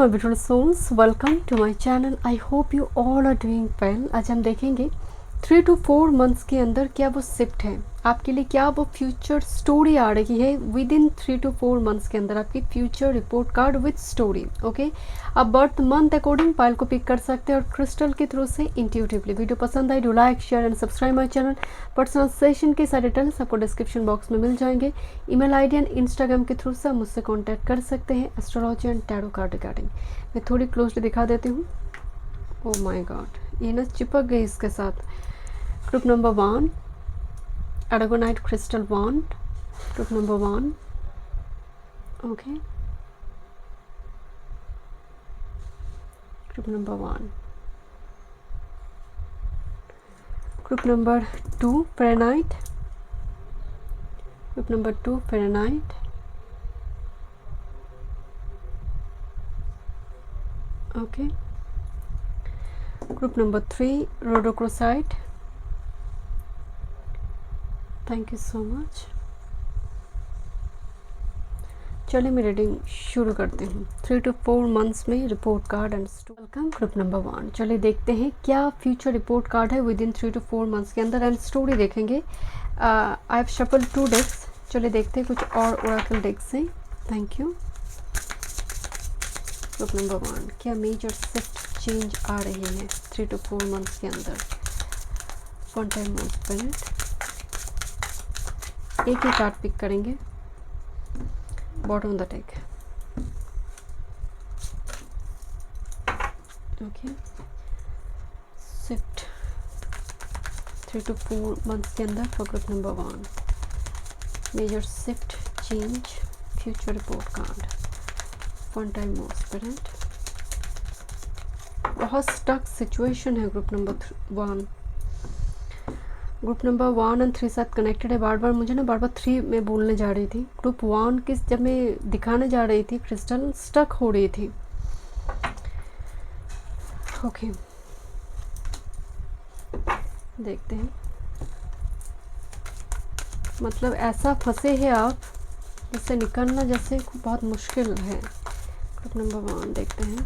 my beautiful souls, welcome to my channel. I hope you all are doing well. आज हम देखेंगे 3 to 4 months के अंदर क्या वो शिफ्ट है आपके लिए, क्या वो फ्यूचर स्टोरी आ रही है विद इन 3 to 4 मंथ्स के अंदर आपकी future report card with story. Okay, आप बर्थ मंथ अकॉर्डिंग फाइल को पिक कर सकते हैं और क्रिस्टल के थ्रू से इंट्यूटिवली। वीडियो पसंद आई, do like, share and subscribe my channel. Personal session के सारे डिटेल्स आपको डिस्क्रिप्शन बॉक्स में मिल जाएंगे। ईमेल आईडी एंड इंस्टाग्राम के थ्रू से आप मुझसे कॉन्टैक्ट कर सकते हैं astrology and tarot card regarding. मैं थोड़ी क्लोजली दिखा देती हूँ। ओह माय गॉड, ये ना चिपक गई इसके साथ। Group number 1 Aragonite crystal wand, group number 1. Okay, group number 1. Group number 2 Fahrenheit, group number 2 Fahrenheit. Okay, group number 3 Rhodochrosite. Thank you so much. चलिए मैं रीडिंग शुरू करती हूँ। 3 to 4 मंथ्स में report card and welcome group number 1। चलिए देखते हैं क्या फ्यूचर रिपोर्ट कार्ड है विद इन 3 to 4 मंथ्स के अंदर एंड स्टोरी देखेंगे। आई हैव शफल 2 डेक्स। चलिए देखते हैं कुछ और ओरेकल डेक्स से। Thank you. ग्रुप नंबर 1, क्या मेजर शिफ्ट चेंज आ रही है 3 to 4 मंथ्स के अंदर। वन टाइम मोर स्पिरिट, एक ही कार्ड पिक करेंगे। Bottom of the deck. Okay, shift 3 to 4 months के अंदर for group number 1। Major shift change future report card. One time more spirit. बहुत स्टक सिचुएशन है group number 1। Group number 1 और 3 साथ connected है। बार बार 3 में बोलने जा रही थी। ग्रुप 1 की जब मैं दिखाने जा रही थी क्रिस्टल स्टक हो रही थी। ओके, देखते हैं। मतलब ऐसा फंसे हैं आप जिससे निकलना जैसे बहुत मुश्किल है। ग्रुप नंबर 1 देखते हैं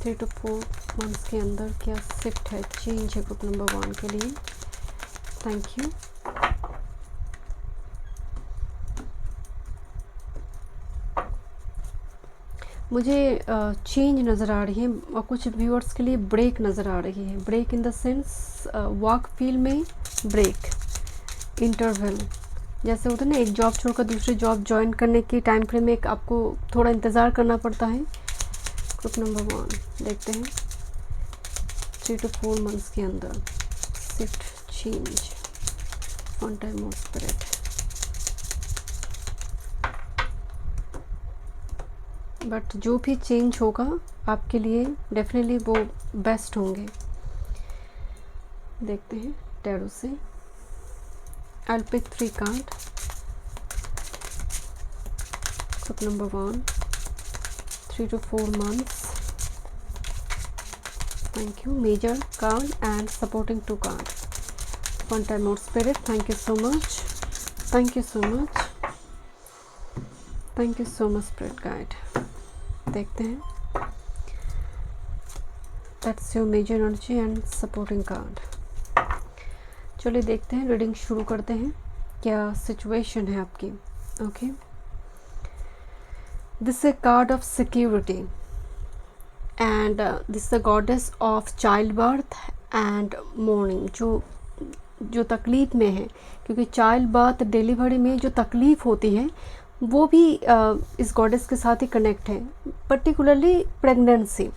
3 to 4 मंथ्स के अंदर क्या शिफ्ट है, चेंज है ग्रुप नंबर 1 के लिए। Thank you. मुझे चेंज नज़र आ रही है और कुछ व्यूअर्स के लिए ब्रेक नज़र आ रही है। Break in the sense work field में ब्रेक, इंटरवल। जैसे होता है ना, एक जॉब छोड़कर दूसरी जॉब ज्वाइन करने के टाइम फ्रेम में एक आपको थोड़ा इंतज़ार करना पड़ता है। ग्रुप नंबर 1 देखते हैं 3 to 4 मंथ्स के अंदर shift change. One time more spirit. But जो भी चेंज होगा आपके लिए डेफिनेटली वो बेस्ट होंगे। देखते हैं टैरो से। I'll pick 3 card. Group number 1 3 to 4 months. Thank you. Major card and supporting 2 card. One time more spirit. Thank you so much, thank you so much, thank you so much spirit guide. देखते हैं that's your major energy and supporting card. चलिए देखते हैं, reading शुरू करते हैं। क्या situation है आपकी। Okay, this is called of security and this is the goddess of child birth and morning. जो तकलीफ़ में है, क्योंकि चाइल्ड बर्थ डिलीवरी में जो तकलीफ़ होती है वो भी इस गॉडेस के साथ ही कनेक्ट है, पर्टिकुलरली प्रेगनेंसी।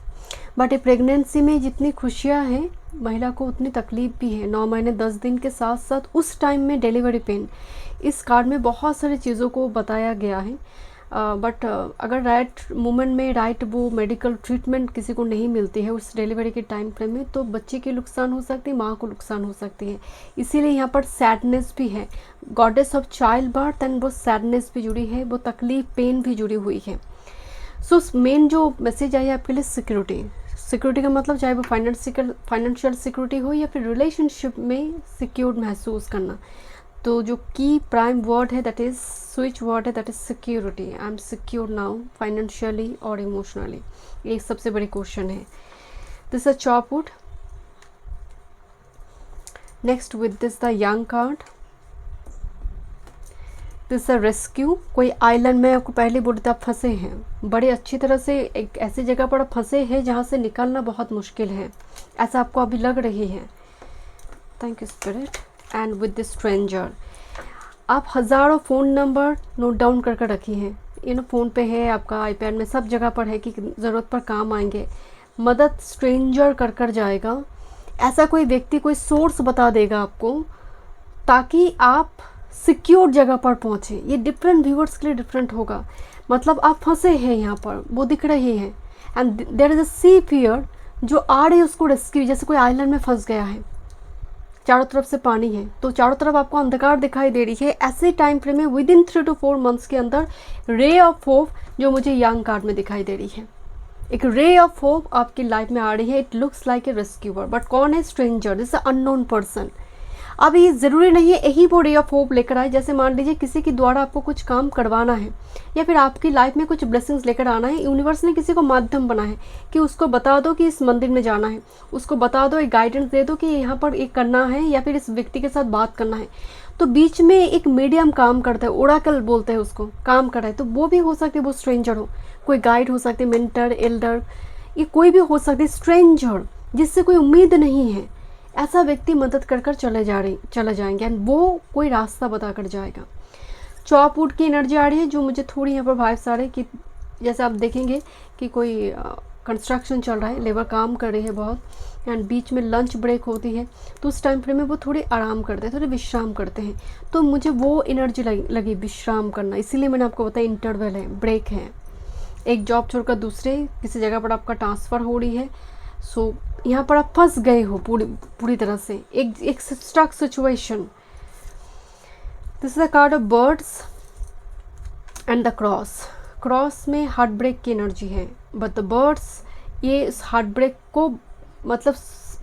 बट ये प्रेगनेंसी में जितनी खुशियां हैं महिला को उतनी तकलीफ़ भी है। 9 महीने 10 दिन के साथ साथ उस टाइम में डिलीवरी पेन। इस कार्ड में बहुत सारी चीज़ों को बताया गया है। बट अगर राइट मोमेंट में राइट वो मेडिकल ट्रीटमेंट किसी को नहीं मिलती है उस डिलीवरी के टाइम फ्रेम में, तो बच्चे की नुकसान हो सकती है, माँ को नुकसान हो सकती है। इसीलिए यहाँ पर सैडनेस भी है। Goddess of child birth and वो सैडनेस भी जुड़ी है, वो तकलीफ पेन भी जुड़ी हुई है। सो मेन जो मैसेज आई है आपके लिए सिक्योरिटी। सिक्योरिटी का मतलब चाहे वो फाइनेंशियल सिक्योरिटी हो या फिर रिलेशनशिप में सिक्योर्ड महसूस करना। तो जो की प्राइम वर्ड है दैट इज़ स्विच वर्ड है that is security. I am secure now financially और इमोशनली, ये सबसे बड़ी क्वेश्चन है। This a chop wood. Next with this the young card, this a rescue. कोई आइलैंड में आपको पहले बोलते आप फंसे हैं, बड़े अच्छी तरह से एक ऐसी जगह पर फंसे हैं जहाँ से निकलना बहुत मुश्किल है, ऐसा आपको अभी लग रही है। Thank you spirit. And with the stranger, आप हज़ारों फ़ोन नंबर नोट डाउन करके रखी हैं, फ़ोन पे है आपका, आईपैड में, सब जगह पर है कि ज़रूरत पर काम आएंगे। मदद स्ट्रेंजर कर जाएगा, ऐसा कोई व्यक्ति, कोई सोर्स बता देगा आपको ताकि आप सिक्योर जगह पर पहुँचे। ये डिफरेंट व्यूअर्स के लिए डिफरेंट होगा। मतलब आप फंसे हैं यहाँ पर, वो दिख रही है, and there is a sea fear जो आ रही है उसको रेस्क्यू। जैसे कोई आइलैंड में फंस गया है, चारों तरफ से पानी है, तो चारों तरफ आपको अंधकार दिखाई दे रही है। ऐसे टाइम फ्रेम में विद इन 3 to 4 मंथ्स के अंदर रे ऑफ होप जो मुझे यंग कार्ड में दिखाई दे रही है, एक रे ऑफ होप आपकी लाइफ में आ रही है। It looks like a rescuer, but कौन है? Stranger, this unknown person. अब ये ज़रूरी नहीं है यही वो रे ऑफ होप लेकर आए। जैसे मान लीजिए किसी के द्वारा आपको कुछ काम करवाना है या फिर आपकी लाइफ में कुछ ब्लेसिंग्स लेकर आना है, यूनिवर्स ने किसी को माध्यम बना है कि उसको बता दो कि इस मंदिर में जाना है, उसको बता दो, एक गाइडेंस दे दो कि यहाँ पर एक करना है या फिर इस व्यक्ति के साथ बात करना है। तो बीच में एक मीडियम काम करता है, ओराकल बोलते हैं उसको, काम कर रहा है। तो वो भी हो सकती है वो स्ट्रेंजर हो, कोई गाइड हो सकते, मेंटर, एल्डर, ये कोई भी हो सकती है। स्ट्रेंजर जिससे कोई उम्मीद नहीं है, ऐसा व्यक्ति मदद कर चले जाएंगे एंड वो कोई रास्ता बता कर जाएगा। चॉपवुड की एनर्जी आ रही है जो मुझे थोड़ी यहाँ पर वाइब्स आ रही है कि जैसे आप देखेंगे कि कोई कंस्ट्रक्शन चल रहा है, लेबर काम कर रही है बहुत, एंड बीच में लंच ब्रेक होती है, तो उस टाइम फ्रेम में वो थोड़े आराम करते हैं, थोड़े विश्राम करते हैं। तो मुझे वो एनर्जी लगी विश्राम करना, इसीलिए मैंने आपको बताया इंटरवल है, ब्रेक है। एक जॉब छोड़कर दूसरे किसी जगह पर आपका ट्रांसफ़र हो रही है। सो यहाँ पर आप फंस गए हो पूरी तरह से, एक stuck situation. This is the card of birds and the cross. Cross में हार्ट ब्रेक की एनर्जी है, बट द बर्ड्स ये इस हार्ट ब्रेक को मतलब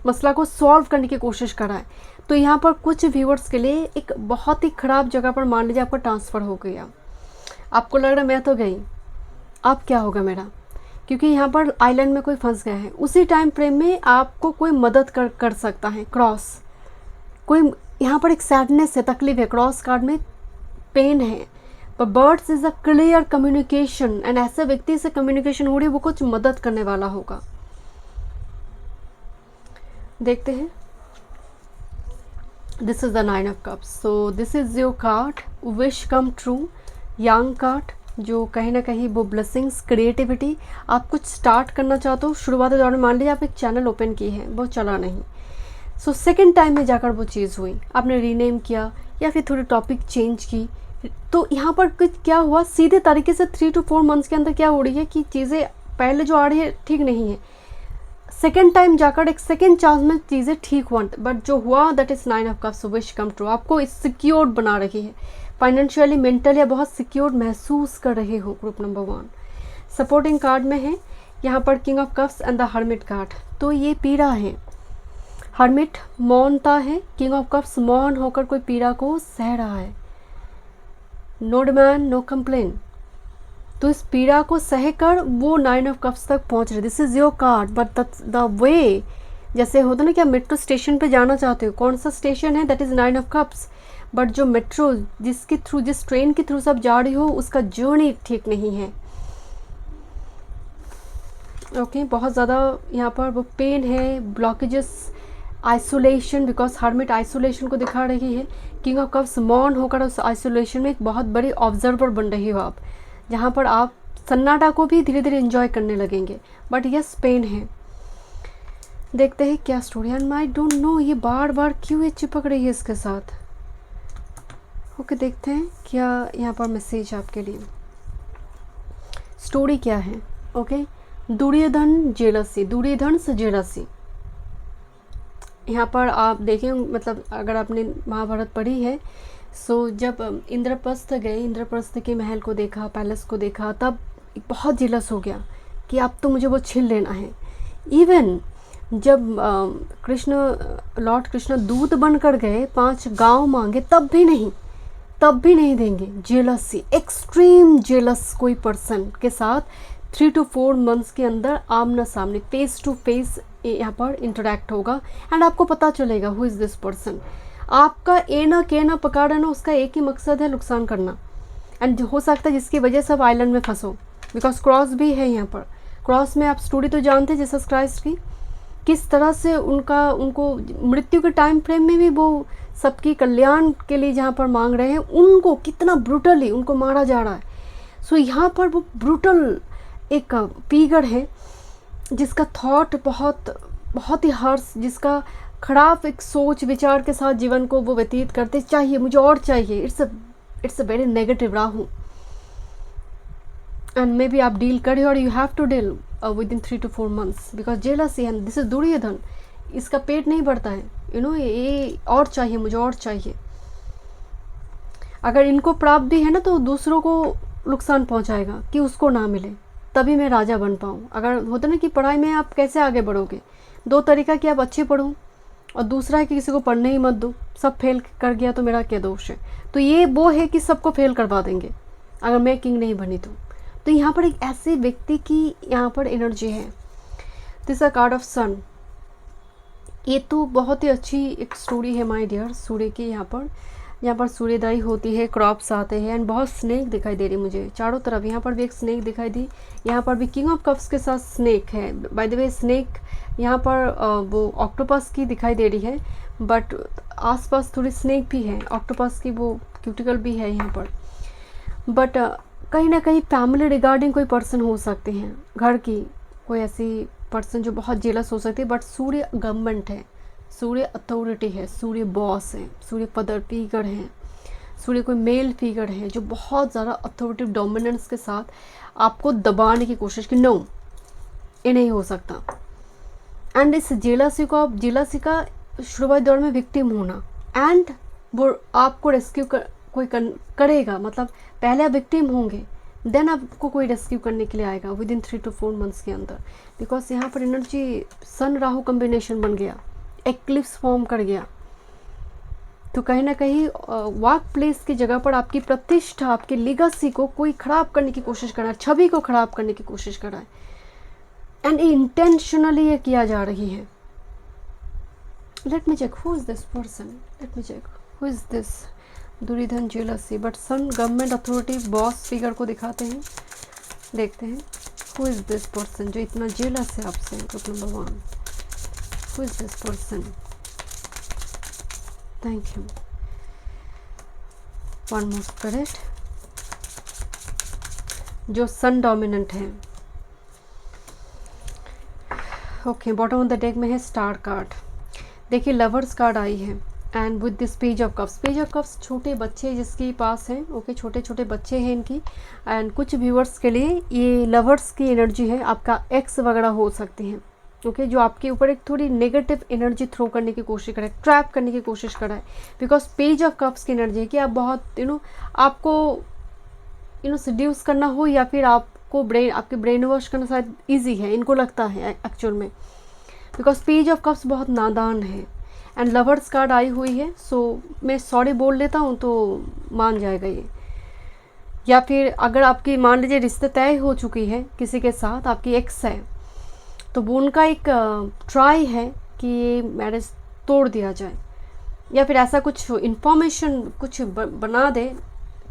मसला को सॉल्व करने की कोशिश कर रहा है। तो यहाँ पर कुछ व्यूअर्स के लिए एक बहुत ही ख़राब जगह पर मान लीजिए आपका ट्रांसफ़र हो गया, आपको लग रहा है मैं तो गई, अब क्या होगा मेरा, क्योंकि यहाँ पर आइलैंड में कोई फंस गया है। उसी टाइम फ्रेम में आपको कोई मदद कर सकता है। क्रॉस, कोई यहाँ पर एक सैडनेस है, तकलीफ है, क्रॉस कार्ड में पेन है, पर birds is a clear communication, and ऐसे व्यक्ति से कम्युनिकेशन हो रही है, वो कुछ मदद करने वाला होगा। देखते हैं, this is the 9 of cups. So this is your card, wish come true, young card, जो कहीं ना कहीं वो ब्लेसिंग्स, क्रिएटिविटी, आप कुछ स्टार्ट करना चाहते हो। शुरुआती दौर में मान लीजिए आप एक चैनल ओपन की है, वो चला नहीं, सो सेकंड टाइम में जाकर वो चीज़ हुई, आपने रीनेम किया या फिर थोड़ी टॉपिक चेंज की, तो यहाँ पर कुछ क्या हुआ, सीधे तरीके से 3 to 4 मंथ्स के अंदर क्या हो रही है कि चीज़ें पहले जो आ रही है ठीक नहीं है, सेकेंड टाइम जाकर एक सेकेंड चांस में चीज़ें ठीक हुआ, बट जो हुआ that is 9 of cups, wish come true. आपको सिक्योर बना रही है, फाइनेंशियली, मेंटली बहुत सिक्योर महसूस कर रहे हो। ग्रुप नंबर 1 सपोर्टिंग कार्ड में है यहाँ पर king of cups and the hermit card. तो ये पीड़ा है, हर्मिट मौनता है, किंग ऑफ कप्स मौन होकर कोई पीड़ा को सह रहा है। नो डिमांड, नो कंप्लेन, तो इस पीड़ा को सहकर वो 9 ऑफ कप्स तक पहुंच रहे। This is your card, but the way, जैसे होता ना कि आप मेट्रो स्टेशन पे जाना चाहते हो, कौन सा स्टेशन है, that is 9 of cups, but जो मेट्रो जिसके थ्रू, जिस ट्रेन के थ्रू सब जा रही हो, उसका जर्नी ठीक नहीं है। ओके, बहुत ज़्यादा यहाँ पर वो पेन है, blockages, isolation, because hermit isolation को दिखा रही है। किंग ऑफ कप्स मौन होकर उस आइसोलेशन में एक बहुत बड़ी ऑब्जर्वर बन रही हो आप, जहाँ पर आप सन्नाटा को भी धीरे धीरे एंजॉय करने लगेंगे, बट यस पेन है। देखते हैं क्या story, and I don't know ये बार बार क्यों ये चिपक रही है इसके साथ। ओके, देखते हैं क्या यहाँ पर मैसेज आपके लिए, स्टोरी क्या है। ओके, दुर्योधन जेलसी, दुर्योधन से जेलसी। यहाँ पर आप देखें, मतलब अगर आपने महाभारत पढ़ी है, सो जब इंद्रप्रस्थ गए, इंद्रप्रस्थ के महल को देखा, पैलेस को देखा, तब बहुत जेलस हो गया कि अब तो मुझे वो छीन लेना है। इवन जब लॉर्ड कृष्ण दूत बनकर गए, 5 गांव मांगे, तब भी नहीं देंगे। जेलसी, एक्सट्रीम जेलस कोई पर्सन के साथ 3 to 4 मंथ्स के अंदर आमना सामने, फेस टू फेस यहाँ पर इंटरेक्ट होगा एंड आपको पता चलेगा हु इज़ दिस पर्सन। आपका एना कहना पकड़ना, उसका एक ही मकसद है, नुकसान करना। एंड हो सकता है जिसकी वजह से आप आइलैंड में फंसो, बिकॉज क्रॉस भी है यहाँ पर। क्रॉस में आप स्टोरी तो जानते हैं जीसस क्राइस्ट की, किस तरह से उनको मृत्यु के टाइम फ्रेम में भी वो सबकी कल्याण के लिए जहाँ पर मांग रहे हैं, उनको कितना ब्रूटली उनको मारा जा रहा है। सो यहाँ पर वो ब्रूटल एक फिगर है जिसका थॉट बहुत ही हर्ष, जिसका खराब एक सोच विचार के साथ जीवन को वो व्यतीत करते, चाहिए मुझे और चाहिए। It's a very negative Rahu, and maybe आप डील करिए और you have to deal with in 3 to 4 months, because jealousy and this is Duryodhan. इसका पेट नहीं भरता है, ये और चाहिए, मुझे और चाहिए। अगर इनको प्राप्त भी है ना, तो दूसरों को नुकसान पहुंचाएगा कि उसको ना मिले, तभी मैं राजा बन पाऊँ। अगर होता ना कि पढ़ाई में आप कैसे आगे बढ़ोगे, 2 तरीका कि आप अच्छे पढ़ो, और दूसरा है कि किसी को पढ़ने ही मत दो, सब फेल कर गया तो मेरा क्या दोष है। तो ये वो है कि सबको फेल करवा देंगे अगर मैं किंग नहीं बनी तो यहाँ पर एक ऐसे व्यक्ति की यहाँ पर एनर्जी है। दिस अ कार्ड ऑफ सन। ये तो बहुत ही अच्छी एक स्टोरी है माय डियर। सूर्य की यहाँ पर सूर्योदय होती है, क्रॉप्स आते हैं एंड बहुत स्नेक दिखाई दे रही मुझे चारों तरफ। यहाँ पर भी एक स्नेक दिखाई दी, यहाँ पर भी किंग ऑफ कप्स के साथ स्नेक है। बाय द वे स्नेक यहाँ पर वो ऑक्टोपस की दिखाई दे रही है, बट आसपास थोड़ी स्नेक भी है, ऑक्टोपस की वो क्यूटिकल भी है यहाँ पर। बट कहीं ना कहीं फैमिली रिगार्डिंग कोई पर्सन हो सकते हैं, घर की कोई ऐसी पर्सन जो बहुत जेलस हो सकती है। बट सूर्य गवर्नमेंट है, सूर्य अथॉरिटी है, सूर्य बॉस है, सूर्य पदर फिगर है, सूर्य कोई मेल फिगर है जो बहुत ज़्यादा अथॉरिटिव डोमिनेंस के साथ आपको दबाने की कोशिश की, नो ये नहीं हो सकता। एंड इस जेलसी को आप जेलसी का शुरुआती दौर में विक्टिम होना, एंड वो आपको रेस्क्यू कोई करेगा, मतलब पहले आप विक्टिम होंगे, देन आपको कोई रेस्क्यू करने के लिए आएगा विद इन 3 to 4 मंथ्स के अंदर। बिकॉज यहाँ पर एनर्जी सन राहु कॉम्बिनेशन बन गया, एक्लिप्स फॉर्म कर गया। तो कहीं ना कहीं वर्क प्लेस की जगह पर आपकी प्रतिष्ठा, आपकी लीगेसी को कोई ख़राब करने की कोशिश कर रहा है, छवि को ख़राब करने की कोशिश कर रहा है, एंड इंटेंशनली ये किया जा रही है। Let me check who is this person, let me check who is this Duryodhan jealousy. But sun government authority boss figure को दिखाते हैं, देखते हैं हु इज दिस पर्सन जो इतना जेलस है आपसे। Group number 1, who is this person? Thank you. One more spirit जो सन डोमिनेंट है। Okay, bottom of the deck में है स्टार कार्ड। देखिए लवर्स कार्ड आई है and with this page of cups. Page of cups छोटे बच्चे जिसके पास हैं, ओके, छोटे छोटे बच्चे हैं इनकी। एंड कुछ व्यूअर्स के लिए ये लवर्स की एनर्जी है, आपका एक्स वगैरह हो सकती हैं, ओके, जो आपके ऊपर एक थोड़ी नेगेटिव एनर्जी थ्रो करने की कोशिश करे, ट्रैप करने की कोशिश कर रहा है। बिकॉज पेज ऑफ कप्स की एनर्जी है कि आप बहुत आपको सड्यूस करना हो, या फिर आपको आपके ब्रेन वॉश करना शायद ईजी है, इनको लगता है एक्चुअल में। बिकॉज पेज ऑफ कप्स बहुत नादान है एंड लवर्स कार्ड आई हुई है। सो मैं सॉरी बोल लेता हूँ तो मान जाएगा ये। या फिर अगर आपकी मान लीजिए रिश्ते तय हो चुकी है किसी के साथ, आपकी एक्स है, तो वो उनका एक ट्राई है कि ये मैरिज तोड़ दिया जाए, या फिर ऐसा कुछ इंफॉर्मेशन कुछ बना दे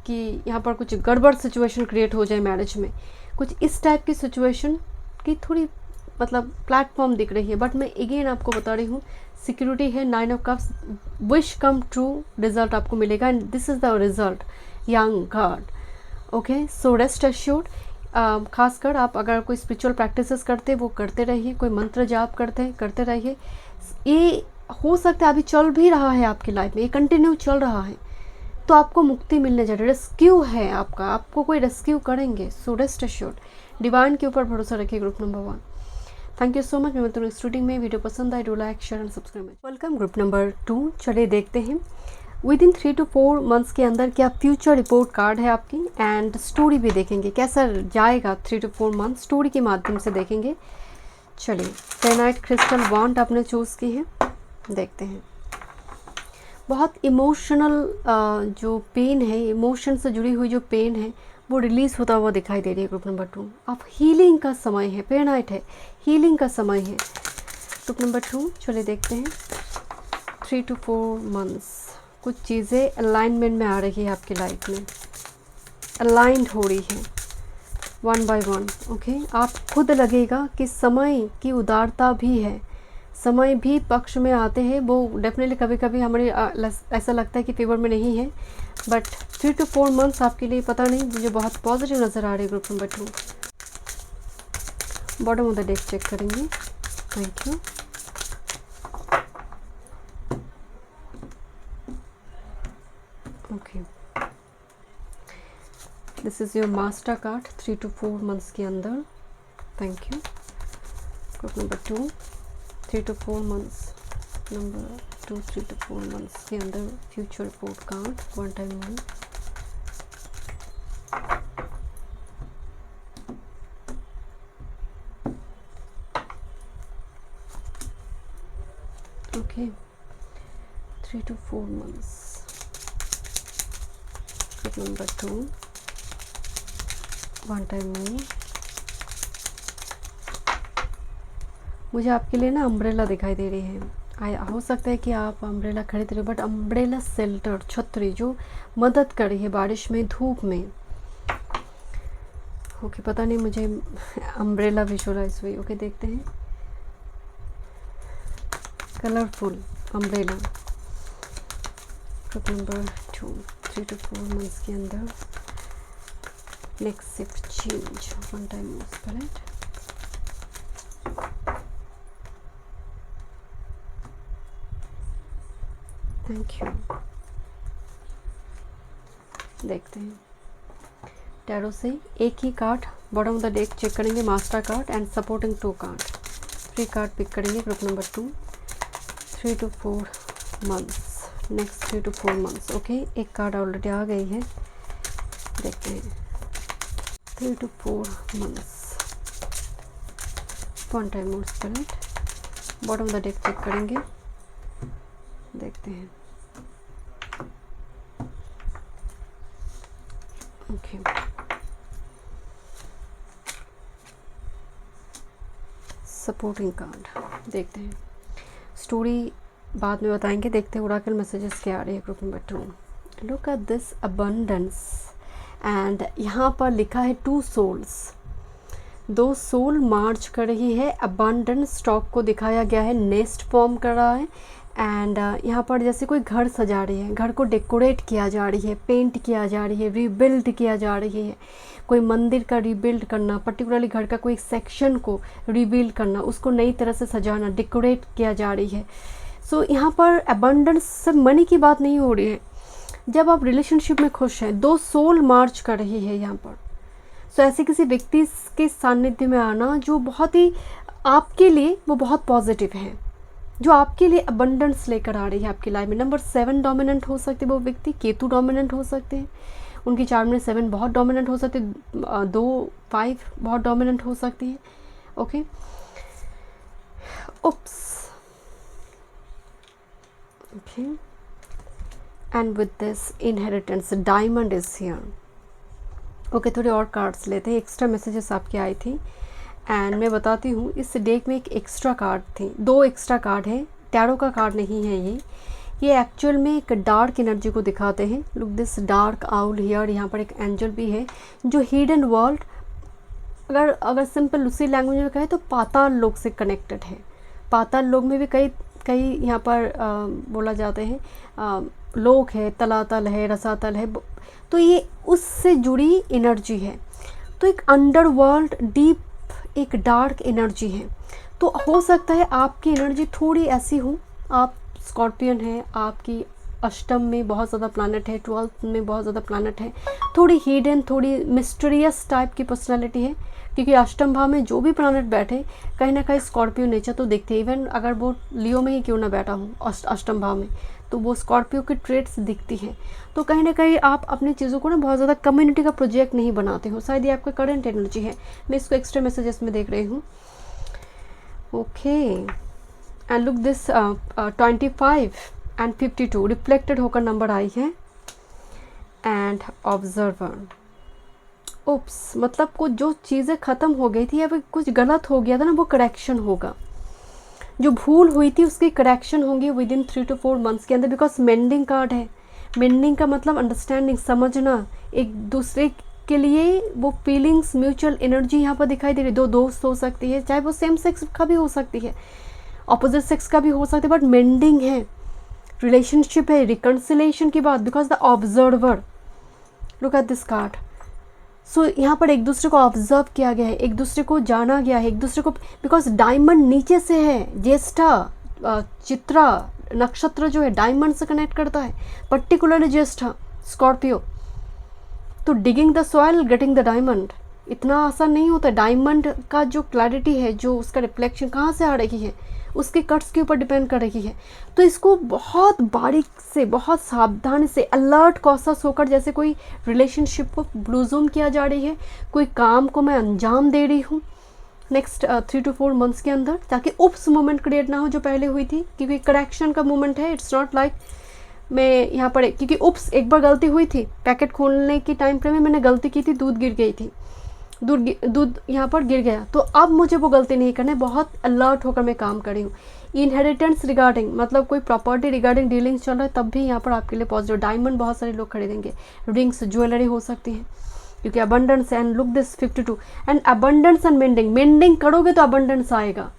कि यहाँ पर कुछ गड़बड़ सिचुएशन क्रिएट हो जाए मैरिज में। कुछ इस टाइप की सिचुएशन की थोड़ी मतलब प्लेटफॉर्म दिख रही है। बट मैं अगेन आपको बता रही हूँ, सिक्योरिटी है, 9 of cups, wish come true, result आपको मिलेगा and this is the result, young card, okay. So rest assured. खासकर आप अगर कोई स्पिरिचुअल प्रैक्टिसेस करते हैं वो करते रहिए, कोई मंत्र जाप करते रहिए। ये हो सकता है अभी चल भी रहा है आपकी लाइफ में, ये कंटिन्यू चल रहा है, तो आपको मुक्ति मिलने जा रही है, रेस्क्यू है आपका, आपको कोई रेस्क्यू करेंगे। सो रेस्ट एश्योर्ड, डिवाइन के ऊपर भरोसा रखिए। Group number 1, thank you so much. मैं मिलती हूँ नेक्स्ट रीडिंग में। वीडियो पसंद आए, do like share and subscribe. Welcome group number 2। चलिए देखते हैं विद इन 3 to 4 मंथ्स के अंदर क्या फ्यूचर रिपोर्ट कार्ड है आपकी, एंड स्टोरी भी देखेंगे कैसा जाएगा 3 to 4 मंथ, स्टोरी के माध्यम से देखेंगे। चलिए, फेनाइट क्रिस्टल वॉन्ड आपने चूज़ की है, देखते हैं। बहुत इमोशनल जो पेन है, इमोशन से जुड़ी हुई जो पेन है वो रिलीज़ होता हुआ दिखाई दे रही है ग्रुप नंबर 2। अब हीलिंग का समय है, फेनाइट है, हीलिंग का समय है ग्रुप नंबर 2। चलिए देखते हैं 3 to 4 मंथ्स कुछ चीज़ें अलाइनमेंट में आ रही है आपकी लाइफ में, अलाइंड हो रही है वन बाय वन। ओके, आप खुद लगेगा कि समय की उदारता भी है, समय भी पक्ष में आते हैं। वो डेफिनेटली कभी कभी हमारे ऐसा लगता है कि फेवर में नहीं है, बट 3 to 4 मंथ्स आपके लिए पता नहीं, मुझे बहुत पॉजिटिव नज़र आ रही है group number 2। Bottom of the deck check करेंगे। Thank you. Okay, this is your master card 3 to 4 months के अंदर। Thank you. Group number 2 3 to 4 months, number 2 3 to 4 months के अंदर future report card, one time move. Okay, 3 to 4 months, group number 2 one time move. मुझे आपके लिए ना umbrella दिखाई दे रही है। हो सकता है कि आप अम्ब्रेला खरीद रहे हो, बट अम्ब्रेला शेल्टर, छतरी जो मदद कर रही है बारिश में, धूप में। ओके, पता नहीं मुझे अम्ब्रेला विजुअलाइज हुई। ओके, देखते हैं। Colourful umbrella, group number 2 3 to 4 months के अंदर। Next shift change, one time move spirit. Thank you. देखते हैं टैरो से एक ही card bottom of the deck check करेंगे, master card and supporting 2 card. 3 card pick करेंगे group number 2 3 to 4 months, next 3 to 4 months. Okay, एक card already आ गई है, देखते हैं 3 to 4 months, one time move spirit. Bottom of the deck check करेंगे, देखते हैं। ओके, सपोर्टिंग कार्ड, देखते हैं। स्टोरी बाद में बताएंगे, देखते हैं ओरेकल मैसेजेस क्या आ रही है group number 2। Look at this abundance, and यहाँ पर लिखा है 2 सोल्स, 2 सोल मार्च कर रही है। अबंडेंस स्टॉक को दिखाया गया है, नेस्ट फॉर्म कर रहा है। एंड यहाँ पर जैसे कोई घर सजा रही है, घर को डेकोरेट किया जा रही है, पेंट किया जा रही है, रीबिल्ड किया जा रही है। कोई मंदिर का रीबिल्ड करना, पर्टिकुलरली घर का कोई सेक्शन को रीबिल्ड करना, उसको नई तरह से सजाना, डेकोरेट किया जा रही है। सो यहाँ पर अबंडेंस से मनी की बात नहीं हो रही है। जब आप रिलेशनशिप में खुश हैं, 2 सोल मार्च कर रही है यहाँ पर। सो ऐसे किसी व्यक्ति के सानिध्य में आना जो बहुत ही आपके लिए वो बहुत पॉजिटिव है, जो आपके लिए अबंडेंस लेकर आ रही है आपकी लाइफ में। नंबर 7 डोमिनेंट हो सकते हैं वो व्यक्ति, केतु डोमिनेंट हो सकते हैं, उनकी चार्ट में 7 बहुत डोमिनेंट हो सकते हैं, 2 5 बहुत डोमिनेंट हो सकती है। Okay, oops, okay, and with this inheritance diamond is here. Okay, थोड़े और कार्ड्स लेते हैं, एक्स्ट्रा मैसेजेस आपकी आई थी एंड मैं बताती हूँ। इस डेक में एक एक्स्ट्रा कार्ड थी, 2 एक्स्ट्रा कार्ड है, टैरो का कार्ड नहीं है ये एक्चुअल में एक डार्क एनर्जी को दिखाते हैं। Look this dark owl here, यहाँ पर एक एंजल भी है जो हिडन वर्ल्ड, अगर सिंपल उसी लैंग्वेज में कहें तो पाताल लोक से कनेक्टेड है। पाताल लोक में भी कई यहाँ पर बोला जाते हैं लोक है, तलातल है, रसातल है, तो ये उससे जुड़ी एनर्जी है। तो एक अंडरवर्ल्ड डीप, एक डार्क एनर्जी है। तो हो सकता है आपकी एनर्जी थोड़ी ऐसी हो, आप स्कॉर्पियन है, आपकी अष्टम में बहुत ज़्यादा प्लैनेट है, 12th में बहुत ज़्यादा प्लैनेट है, थोड़ी हिडन, थोड़ी मिस्टीरियस टाइप की पर्सनालिटी है, क्योंकि अष्टम भाव में जो भी प्लैनेट बैठे कहीं ना कहीं स्कॉर्पियो नेचर तो दिखते हैं। इवन अगर वो लियो में ही क्यों ना बैठा हो अष्टम भाव में, तो वो स्कॉर्पियो की ट्रेट्स दिखती हैं। तो कहीं ना कहीं आप अपनी चीज़ों को ना बहुत ज़्यादा कम्युनिटी का प्रोजेक्ट नहीं बनाते हो, शायद ये आपका करंट एनर्जी है। मैं इसको एक्स्ट्रा मैसेजेस में देख रही हूँ। Okay, and look this 25 and 52 reflected होकर नंबर आई है। एंड ऑब्जर्वर, ओप्स, मतलब कुछ जो चीज़ें ख़त्म हो गई थी या फिर कुछ गलत हो गया था ना, वो करेक्शन होगा। जो भूल हुई थी उसकी करेक्शन होंगी विद इन 3 to 4 मंथ्स के अंदर, बिकॉज मेंडिंग कार्ड है। मेंडिंग का मतलब अंडरस्टैंडिंग, समझना, एक दूसरे के लिए वो फीलिंग्स, म्यूचुअल एनर्जी यहाँ पर दिखाई दे रही है। दो दोस्त हो सकती है, चाहे वो सेम सेक्स का भी हो सकती है, ऑपोजिट सेक्स का भी हो सकता है, बट मेंडिंग है, रिलेशनशिप है, रिकन्सिलेशन की बात, because the observer, look at this card. So यहाँ पर एक दूसरे को ऑब्जर्व किया गया है, एक दूसरे को जाना गया है, एक दूसरे को, बिकॉज डायमंड नीचे से है, ज्येष्ठा, चित्रा नक्षत्र जो है डायमंड से कनेक्ट करता है, पर्टिकुलरली ज्येष्ठा, स्कॉर्पियो। तो digging the soil, getting the diamond इतना आसान नहीं होता। डायमंड का जो क्लैरिटी है, जो उसका रिफ्लेक्शन कहाँ से आ रही है, उसके कट्स के ऊपर डिपेंड कर रही है। तो इसको बहुत बारीक से, बहुत सावधानी से, अलर्ट कॉशस होकर, जैसे कोई रिलेशनशिप को ब्लूजूम किया जा रही है, कोई काम को मैं अंजाम दे रही हूँ नेक्स्ट 3 to 4 मंथ्स के अंदर, ताकि उप्स मोमेंट क्रिएट ना हो जो पहले हुई थी, क्योंकि करेक्शन का मोमेंट है। इट्स नॉट लाइक मैं यहाँ पर, क्योंकि उप्स एक बार गलती हुई थी, पैकेट खोलने की टाइम फ्रेम में मैंने गलती की थी, दूध गिर गई थी, दूध यहाँ पर गिर गया, तो अब मुझे वो गलती नहीं करना है, बहुत अलर्ट होकर मैं काम कर रही हूँ। इनहेरिटेंस रिगार्डिंग, मतलब कोई प्रॉपर्टी रिगार्डिंग डीलिंग्स चल रहा है, तब भी यहाँ पर आपके लिए पॉजिटिव। डायमंड बहुत सारे लोग खरीदेंगे, रिंग्स, ज्वेलरी हो सकती है, क्योंकि abundance. And look this 52 and abundance and mending. Mending करोगे तो अबंडेंस आएगा,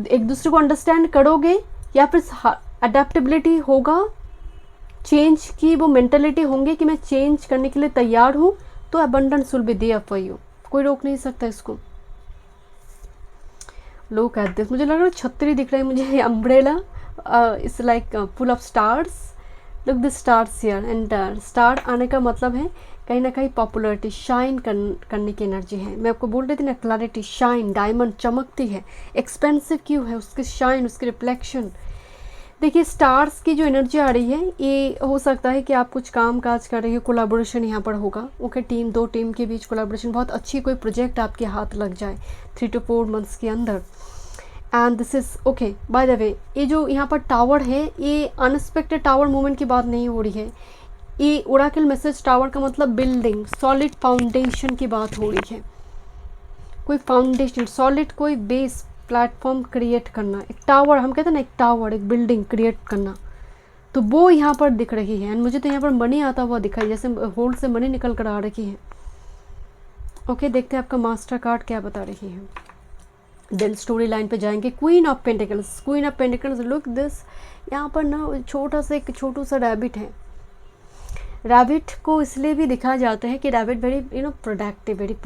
एक दूसरे को अंडरस्टैंड करोगे, या फिर अडेप्टेबिलिटी होगा, चेंज की वो मेंटेलिटी होंगे कि मैं चेंज करने के लिए तैयार हूँ, तो abundance will be there for you, कोई रोक नहीं सकता इसको। लोग कहते हैं, मुझे लग रहा है छतरी दिख रहा है मुझे, umbrella, it's like full of stars. Look the stars here, and star आने का मतलब है कहीं ना कहीं पॉपुलरिटी, शाइन करने की एनर्जी है। मैं आपको बोल रही थी ना, क्लैरिटी, शाइन, डायमंड चमकती है, एक्सपेंसिव क्यों है, उसकी शाइन, उसकी रिफ्लेक्शन। देखिए स्टार्स की जो एनर्जी आ रही है, ये हो सकता है कि आप कुछ काम काज कर रही हो, कोलैबोरेशन यहाँ पर होगा। ओके, दो टीम के बीच कोलैबोरेशन, बहुत अच्छी कोई प्रोजेक्ट आपके हाथ लग जाए 3 to 4 मंथ्स के अंदर। And this is okay. By the way, ये जो यहाँ पर टावर है, ये अनएक्सपेक्टेड टावर मूवमेंट की बात नहीं हो रही है। ये ओरेकल मैसेज टावर का मतलब बिल्डिंग, सॉलिड फाउंडेशन की बात हो रही है। कोई फाउंडेशन, सॉलिड कोई बेस प्लेटफॉर्म क्रिएट करना, एक टावर, हम कहते हैं ना, एक टावर, एक बिल्डिंग क्रिएट करना, तो वो यहाँ पर दिख रही है। एंड मुझे तो यहाँ पर मनी आता हुआ दिखाई, जैसे होल से मनी निकल कर आ रही है। ओके, देखते हैं आपका मास्टर कार्ड क्या बता रही है। देन स्टोरी लाइन पे जाएंगे। Queen of pentacles, queen of pentacles, look this, यहाँ पर ना छोटा सा, एक छोटू सा रैबिट है। रैबिट को इसलिए भी दिखाया जाता है कि रैबिट वेरी प्रोडक्टिव, वेरी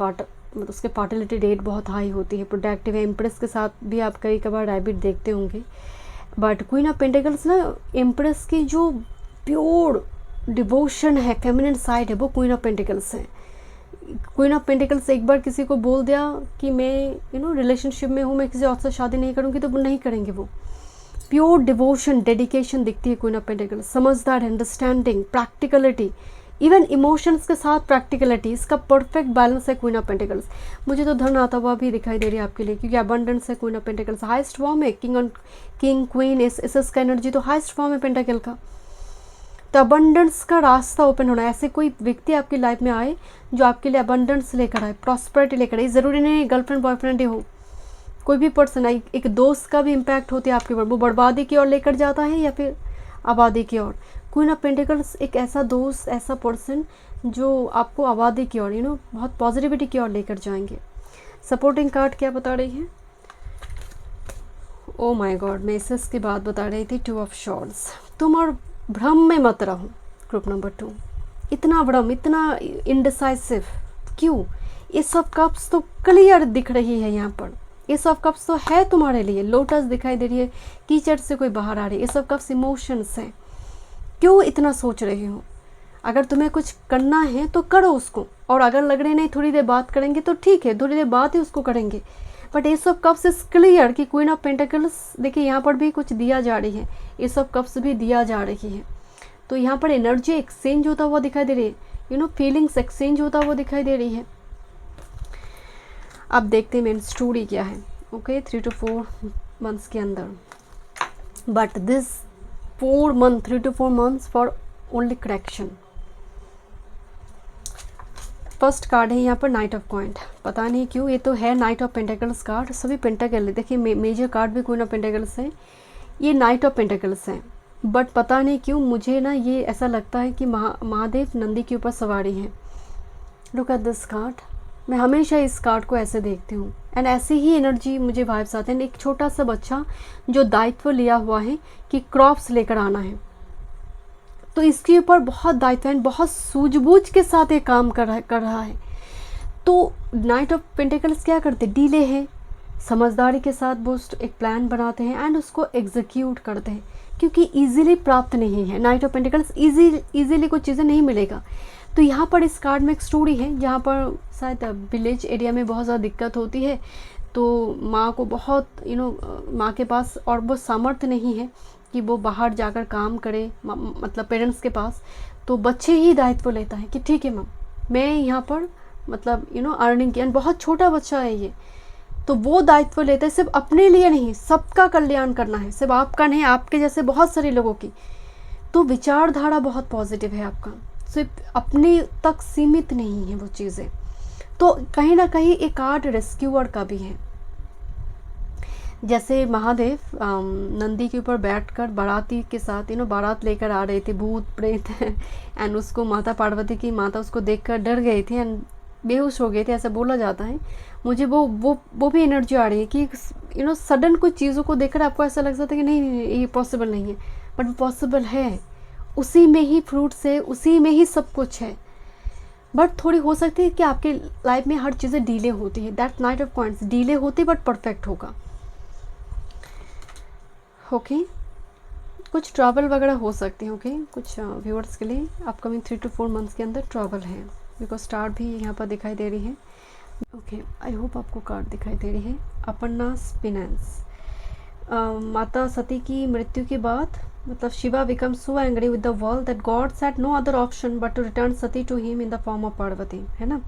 मतलब उसके फर्टिलिटी रेट बहुत हाई होती है, प्रोडक्टिव है। एम्प्रेस के साथ भी आप कई कबार रैबिट देखते होंगे। बट क्वीन ऑफ पेंटिकल्स ना, एम्प्रेस की जो प्योर डिवोशन है, फेमिनिन साइड है, वो क्वीन ऑफ पेंटिकल्स है। क्वीन ऑफ पेंटिकल्स एक बार किसी को बोल दिया कि मैं रिलेशनशिप में हूँ, मैं किसी और से शादी नहीं करूँगी, तो वो नहीं करेंगे। वो प्योर डिवोशन, डेडिकेशन दिखती है क्वीन ऑफ पेंटिकल्स। समझदार, अंडरस्टैंडिंग, प्रैक्टिकलिटी, इवन इमोशंस के साथ प्रैक्टिकलिटी, इसका परफेक्ट बैलेंस है क्वीन ऑफ पेंटिकल्स। मुझे तो धन आता हुआ भी दिखाई दे रही है आपके लिए, क्योंकि अबंडेंस है queen of pentacles. Highest form है किंग क्वीन, एस का एनर्जी तो हाईएस्ट फॉर्म है पेंटिकल का। तो अबंडेंस का रास्ता ओपन होना है। ऐसे कोई व्यक्ति आपकी लाइफ में आए जो आपके लिए अबंडेंस लेकर आए, प्रॉस्पेरिटी लेकर आए। ज़रूरी नहीं गर्लफ्रेंड बॉयफ्रेंड ही हो, कोई भी पर्सन आए, एक दोस्त का भी इम्पैक्ट होती है आपके ऊपर, वो बर्बादी की ओर लेकर जाता है या फिर आबादी की ओर। क्वीन ऑफ पेंटिकल्स एक ऐसा दोस्त, ऐसा पर्सन जो आपको आबादी की ओर, बहुत पॉजिटिविटी की ओर लेकर जाएंगे। सपोर्टिंग कार्ड क्या बता रही है? ओ माय गॉड, मैं इस की बात बता रही थी, 2 ऑफ शॉर्ट्स। तुम और भ्रम में मत रहो। ग्रुप नंबर 2, इतना भ्रम, इतना इनडिसाइसिव क्यों? ये सब कप्स तो क्लियर दिख रही है यहाँ पर। ये सब कप्स तो है तुम्हारे लिए। लोटस दिखाई दे रही है, कीचड़ से कोई बाहर आ रही है। ये सब कप्स इमोशंस हैं। क्यों इतना सोच रही हो? अगर तुम्हें कुछ करना है तो करो उसको, और अगर लग रही नहीं थोड़ी देर बात करेंगे तो ठीक है, थोड़ी देर बाद ही उसको करेंगे। बट ये सब कप्स इज क्लियर कि क्वीन ऑफ पेंटिकल्स, देखिए यहाँ पर भी कुछ दिया जा रही है, ये सब कप्स भी दिया जा रही है। तो यहाँ पर एनर्जी एक्सचेंज होता हुआ दिखाई दे रही है, फीलिंग्स एक्सचेंज होता हुआ दिखाई दे रही है। अब देखते हैं मेन स्टोरी क्या है। ओके 3 to 4 मंथ्स के अंदर, but this 4 month 3 to 4 months for only correction. First card है यहाँ पर नाइट ऑफ कॉइन, पता नहीं क्यों ये तो है नाइट ऑफ पेंटिकल्स कार्ड, सभी पेंटिकल है, देखिए मेजर कार्ड भी क्वीन ऑफ पेंटिकल्स है, ये नाइट ऑफ पेंटिकल्स है, बट पता नहीं क्यों मुझे ना ये ऐसा लगता है कि महादेव नंदी के ऊपर सवारी है। लुक एट दिस कार्ड, मैं हमेशा इस कार्ड को ऐसे देखती हूँ एंड ऐसी ही एनर्जी मुझे वाइब्स आते हैं। एक छोटा सा बच्चा जो दायित्व लिया हुआ है कि क्रॉप्स लेकर आना है, तो इसके ऊपर बहुत दायित्व है, बहुत सूझबूझ के साथ ये काम कर रहा है। तो नाइट ऑफ पेंटिकल्स क्या करते, डीले है, समझदारी के साथ वो एक प्लान बनाते हैं एंड उसको एग्जीक्यूट करते हैं, क्योंकि इजीली प्राप्त नहीं है। नाइट ऑफ पेंटिकल्स इजीली कोई चीज़ें नहीं मिलेगा। तो यहाँ पर इस कार्ड में एक स्टोरी है, यहाँ पर शायद विलेज एरिया में बहुत ज़्यादा दिक्कत होती है, तो माँ को बहुत माँ के पास और वो सामर्थ्य नहीं है कि वो बाहर जाकर काम करे, मतलब पेरेंट्स के पास, तो बच्चे ही दायित्व लेता है कि ठीक है मैम मैं यहाँ पर मतलब अर्निंग की, बहुत छोटा बच्चा है ये, तो वो दायित्व लेता है, सिर्फ अपने लिए नहीं, सबका कल्याण करना है, सिर्फ आपका नहीं, आपके जैसे बहुत सारे लोगों की। तो विचारधारा बहुत पॉजिटिव है आपका, सिर्फ अपने तक सीमित नहीं है वो चीज़ें। तो कहीं ना कहीं एक कार्ड रेस्क्यूअर का भी है, जैसे महादेव नंदी के ऊपर बैठकर बाराती के साथ बारात लेकर आ रहे थे, भूत प्रेत एंड उसको माता पार्वती की माता उसको देखकर डर गई थी एंड बेहोश हो गए थे, ऐसा बोला जाता है। मुझे वो भी एनर्जी आ रही है कि सडन कुछ चीज़ों को देखकर आपको ऐसा लग जाता है कि नहीं ये पॉसिबल नहीं है, बट वो पॉसिबल है, उसी में ही फ्रूट्स है, उसी में ही सब कुछ है। बट थोड़ी हो सकती है कि आपके लाइफ में हर चीज़ें डीले होती है, that night of coins delay होती बट परफेक्ट होगा। ओके कुछ ट्रैवल वगैरह हो सकते हैं, ओके कुछ व्यूअर्स के लिए अपकमिंग 3 to 4 मंथ्स के अंदर ट्रैवल है, बिकॉज स्टार भी यहाँ पर दिखाई दे रही है। ओके आई होप आपको कार्ड दिखाई दे रही है। अपर्णास फिनेंस, माता सती की मृत्यु के बाद मतलब Shiva become so angry with the world that God said no other option but to return Sati to him in the form of Parvati, है ना।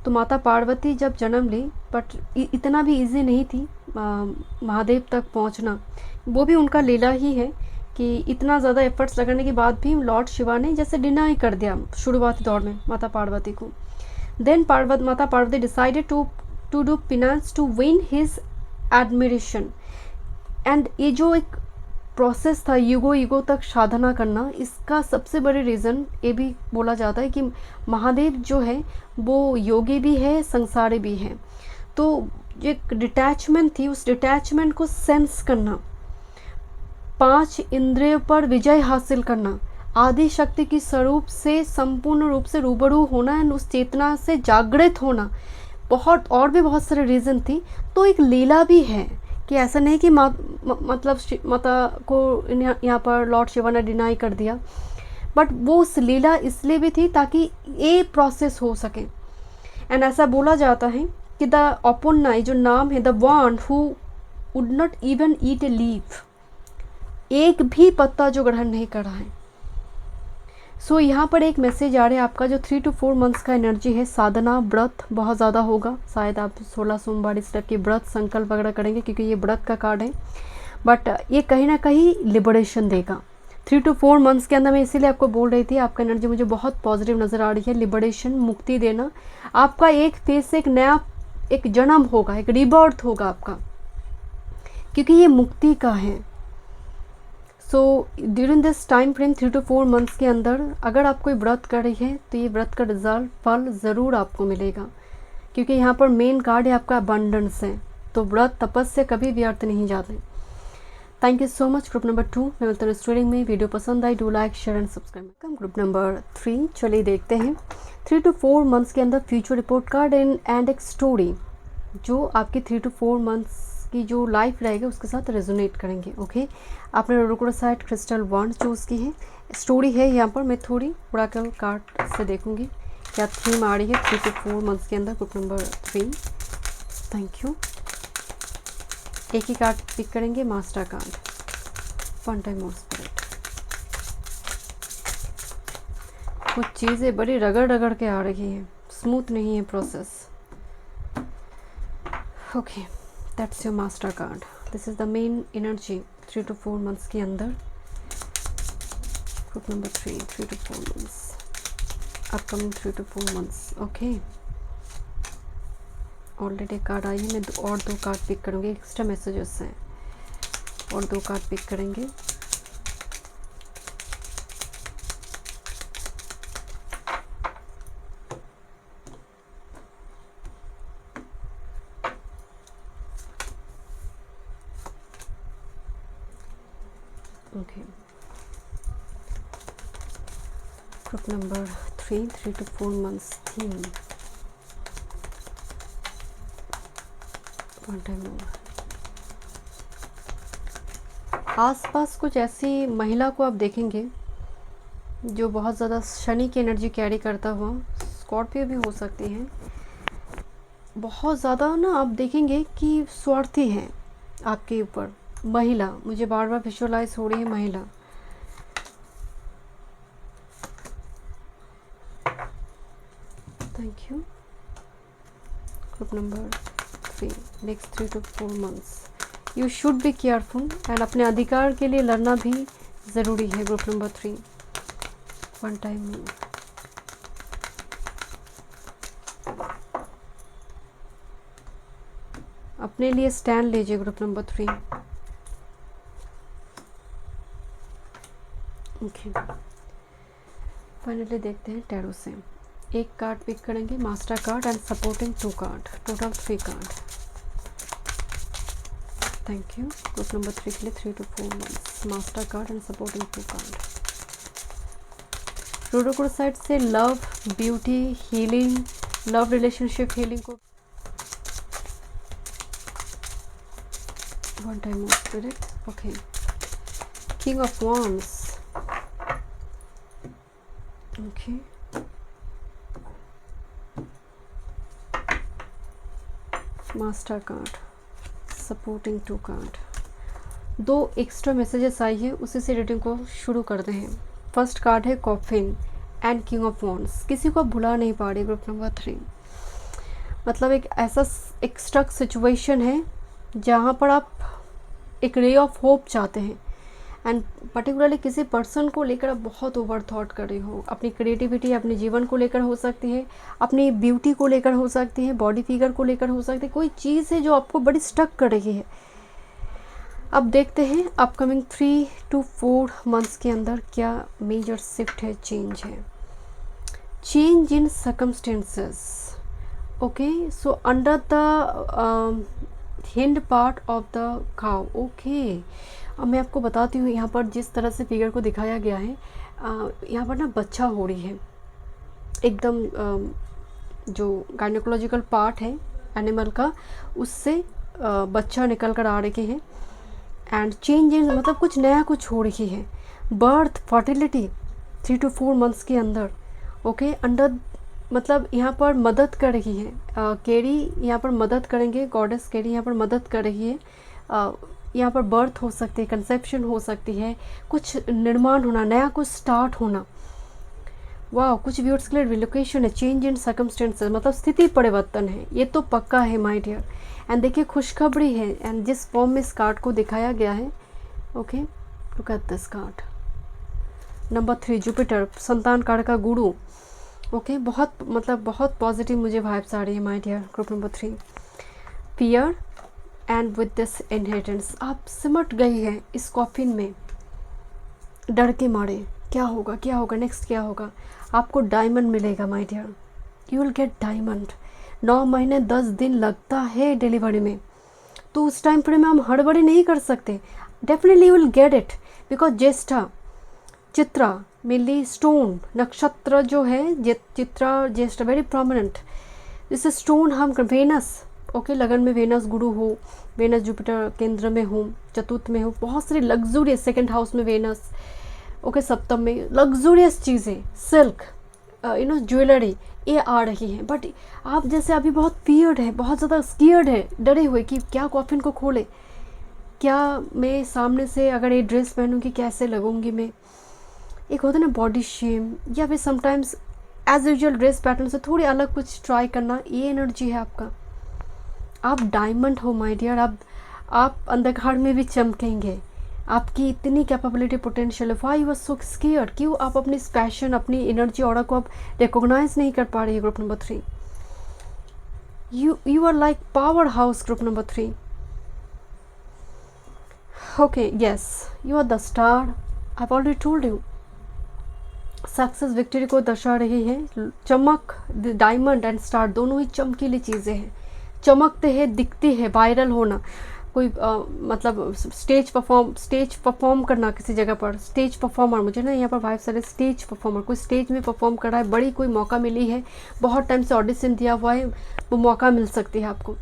तो माता पार्वती जब जन्म ली, बट इतना भी इजी नहीं थी महादेव तक पहुंचना, वो भी उनका लीला ही है कि इतना ज़्यादा एफर्ट्स लगाने के बाद भी लॉर्ड शिवा ने जैसे डिनाई कर दिया शुरुआती दौर में माता पार्वती को। Then Mata Parvati decided to do penance to win his admiration, and ये जो एक प्रोसेस था युगो तक साधना करना, इसका सबसे बड़े रीज़न ये भी बोला जाता है कि महादेव जो है वो योगी भी है, संसारी भी है। तो एक डिटैचमेंट थी, उस डिटैचमेंट को सेंस करना, 5 इंद्रियों पर विजय हासिल करना, आदि शक्ति की स्वरूप से संपूर्ण रूप से रूबरू होना एंड उस चेतना से जागृत होना, बहुत और भी बहुत सारे रीज़न थी। तो एक लीला भी है कि ऐसा नहीं कि मतलब माता को यहाँ पर लॉर्ड शिवा ने डिनाई कर दिया, बट वो उस लीला इसलिए भी थी ताकि ये प्रोसेस हो सके। एंड ऐसा बोला जाता है कि द अपुन्नाई जो नाम है, the one who would not even eat a leaf, एक भी पत्ता जो ग्रहण नहीं कर रहा है। सो यहाँ पर एक मैसेज आ रहा है आपका जो 3 to 4 मंथ्स का एनर्जी है, साधना व्रत बहुत ज़्यादा होगा, शायद आप 16 सोमवार इस टाइप की व्रत संकल्प वगैरह करेंगे क्योंकि ये व्रत का कार्ड है, बट ये कहीं ना कहीं लिबरेशन देगा 3 to 4 मंथ्स के अंदर। मैं इसीलिए आपको बोल रही थी आपका एनर्जी मुझे बहुत पॉजिटिव नज़र आ रही है, लिबरेशन, मुक्ति देना, आपका एक फेज से एक नया एक जन्म होगा, एक रीबर्थ होगा आपका, क्योंकि ये मुक्ति का है। So during this time frame 3 to 4 months के अंदर अगर आप कोई व्रत कर रही है तो ये व्रत का रिजल्ट फल ज़रूर आपको मिलेगा, क्योंकि यहाँ पर मेन कार्ड है आपका अबंडेंस है। तो व्रत तपस्या कभी व्यर्थ नहीं जाते। Thank you so much. Group number 2 मैं मिलता हूँ स्टोरी में। वीडियो पसंद आई, do like share and subscribe. Come group number 3, चलिए देखते हैं 3 to 4 मंथ्स के अंदर फ्यूचर रिपोर्ट कार्ड एंड एक स्टोरी जो आपकी 3 to 4 मंथ्स की जो लाइफ रहेगी उसके साथ रेजोनेट करेंगे। ओके आपने रोकोड़ा साइड क्रिस्टल वॉन्ड चूज़ की है, स्टोरी है यहाँ पर। मैं थोड़ी ओरेकल कार्ड से देखूंगी क्या थीम आ रही है 3 to 4 मंथ्स के अंदर ग्रुप नंबर 3। Thank you. एक ही कार्ड पिक करेंगे, master card, one time more spirit. कुछ चीज़ें बड़ी रगड़ के आ रही हैं, स्मूथ नहीं है process. Okay that's your master card. This is the main energy 3 to 4 months के अंदर। Group number 3, 3 to 4 months, upcoming 3 to 4 months। Okay, already card आई है। मैं और दो कार्ड पिक करूँगी, एक्स्ट्रा मैसेजेस हैं, और दो कार्ड पिक करेंगे। Okay, group number 3, 3 to 4 months theme. One time आसपास कुछ ऐसी महिला को आप देखेंगे जो बहुत ज़्यादा शनि की एनर्जी कैरी करता हुआ, स्कॉर्पियो भी हो सकती हैं, बहुत ज़्यादा ना आप देखेंगे कि स्वार्थी हैं आपके ऊपर। महिला, मुझे बार बार विजुअलाइज हो रही है महिला। Thank you. Group number 3, next 3 to 4 months you should be careful, and अपने अधिकार के लिए लड़ना भी ज़रूरी है। Group number 3, one time move. अपने लिए स्टैंड लीजिए। Group number 3। ओके, फाइनली देखते हैं टैरो से। एक कार्ड पिक करेंगे, master card and supporting 2 card, total 3 card. Thank you. Group number 3 के लिए 3 to 4 months, master card and supporting 2 card. रोडोकोड साइड से love, beauty, healing, love relationship healing को one time of spirit. Okay, king of wands. Okay, master card, supporting 2 card. दो extra messages आई है, उसी से रीडिंग को शुरू करते हैं। फर्स्ट कार्ड है coffin and king of wands. किसी को आप भुला नहीं पा रहे। ग्रुप नंबर 3, मतलब एक ऐसा एक स्ट्रक सिचुएशन है जहाँ पर आप एक रे ऑफ होप चाहते हैं, एंड पर्टिकुलरली किसी पर्सन को लेकर आप बहुत ओवर थॉट कर रहे हो। अपनी क्रिएटिविटी अपने जीवन को लेकर हो सकती है, अपनी ब्यूटी को लेकर हो सकती है, बॉडी फिगर को लेकर हो सकती है। कोई चीज़ है जो आपको बड़ी स्टक कर रही है। अब देखते हैं अपकमिंग 3 to 4 months के अंदर क्या मेजर शिफ्ट है, चेंज है। Change in circumstances. Okay, so under the hind part of the cow. Okay, अब मैं आपको बताती हूँ यहाँ पर जिस तरह से फिगर को दिखाया गया है, यहाँ पर ना बच्चा हो रही है एकदम, जो गायनेकोलॉजिकल पार्ट है एनिमल का, उससे बच्चा निकल कर आ रही है। एंड चेंज इन मतलब कुछ नया कुछ हो रही है। बर्थ, फर्टिलिटी 3 to 4 months के अंदर। ओके, अंडर मतलब यहाँ पर मदद कर रही है। केरी यहाँ पर मदद करेंगे, गॉडेस केरी यहाँ पर मदद कर रही है। यहाँ पर बर्थ हो सकती है, कंसेप्शन हो सकती है, कुछ निर्माण होना, नया कुछ स्टार्ट होना। वाह, कुछ व्यूअर्स के लिए रिलोकेशन है, चेंज इन सर्कमस्टेंसेस मतलब स्थिति परिवर्तन है, ये तो पक्का है माय डियर। एंड देखिए खुशखबरी है, एंड जिस फॉर्म में इस कार्ड को दिखाया गया है। Okay, look at this card. Number 3, Jupiter, संतान कार्ड का गुरु। ओके, बहुत मतलब बहुत पॉजिटिव मुझे वाइब्स आ रही है my dear. Group number 3, fear and with this inheritance. आप सिमट गई है इस कॉफिन में, डर के मारे क्या होगा क्या होगा नेक्स्ट क्या होगा। आपको डायमंड मिलेगा my dear, you will get diamond. 9 महीने 10 दिन लगता है डिलीवरी में, तो उस टाइम फ्रेम में हम हड़बड़ी नहीं कर सकते। Definitely you will get it, because Jyeshtha, Chitra, मिली स्टोन नक्षत्र जो है, चित्रा ज्येष्ठा वेरी प्रोमिनेंट। इस स्टोन हम वेनस, ओके, लगन में वेनस गुरु हो, वेनस जुपिटर केंद्र में हो, चतुर्थ में हो, बहुत सारी लग्जूरियस, सेकंड हाउस में वेनस, ओके, सप्तम में लग्जूरियस चीज़ें, सिल्क, ज्वेलरी, ये आ रही हैं। बट आप जैसे अभी बहुत फियर्ड है, बहुत ज़्यादा स्कियर्ड है, डरे हुए कि क्या कॉफिन को खोले, क्या मैं सामने से अगर ये ड्रेस पहनूंगी कैसे लगूंगी मैं। एक होता है ना बॉडी शेम, या फिर sometimes as usual dress pattern से थोड़ी अलग कुछ ट्राई करना, ये एनर्जी है आपका। आप डायमंड हो माय डियर, आप अंधकार में भी चमकेंगे, आपकी इतनी कैपेबिलिटी पोटेंशियल है। Why you are so scared, क्यों आप अपनी पैशन, अपनी एनर्जी ऑरा को आप रिकॉग्नाइज नहीं कर पा रही है। Group number 3, you are like powerhouse. Group number 3, okay, yes, you are the star. I've already told you, success victory को दर्शा रही है। चमक, डायमंड एंड स्टार दोनों ही चमकीली चीज़ें हैं, चमकते हैं, दिखती है। वायरल होना, कोई मतलब स्टेज परफॉर्म करना किसी जगह पर, स्टेज परफॉर्मर, मुझे ना यहाँ पर वाइफ सारे स्टेज परफॉर्मर, कोई स्टेज में परफॉर्म कर रहा है, बड़ी कोई मौका मिली है, बहुत टाइम से ऑडिशन दिया हुआ है, वो मौका मिल सकती है आपको,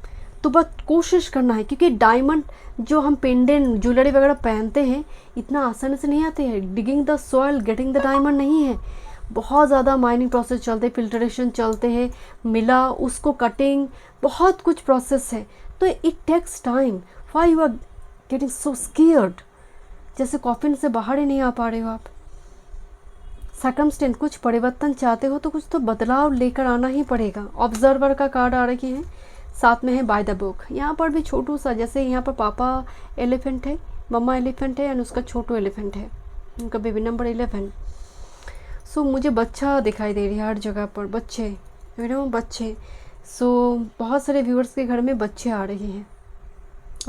तो बस कोशिश करना है। क्योंकि डायमंड जो हम पेंडेंट ज्वेलरी वगैरह पहनते हैं इतना आसानी से नहीं आते हैं। Digging the soil getting the diamond नहीं है, बहुत ज़्यादा माइनिंग प्रोसेस चलते, फिल्ट्रेशन चलते हैं, मिला उसको कटिंग, बहुत कुछ प्रोसेस है, तो it takes time. Why you are getting so scared, जैसे कॉफिन से बाहर ही नहीं आ पा रहे हो आप। सर्कमस्टेंस, कुछ परिवर्तन चाहते हो तो कुछ तो बदलाव लेकर आना ही पड़ेगा। ऑब्जर्वर का कार्ड आ रही है, साथ में है बाय द बुक। यहाँ पर भी छोटू सा, जैसे यहाँ पर पापा एलिफेंट है, मम्मा एलिफेंट है एंड उसका छोटू एलिफेंट है, उनका बेबी नंबर 11। सो मुझे बच्चा दिखाई दे रही है हर जगह पर, बच्चे, बच्चे। सो बहुत सारे व्यूअर्स के घर में बच्चे आ रहे हैं।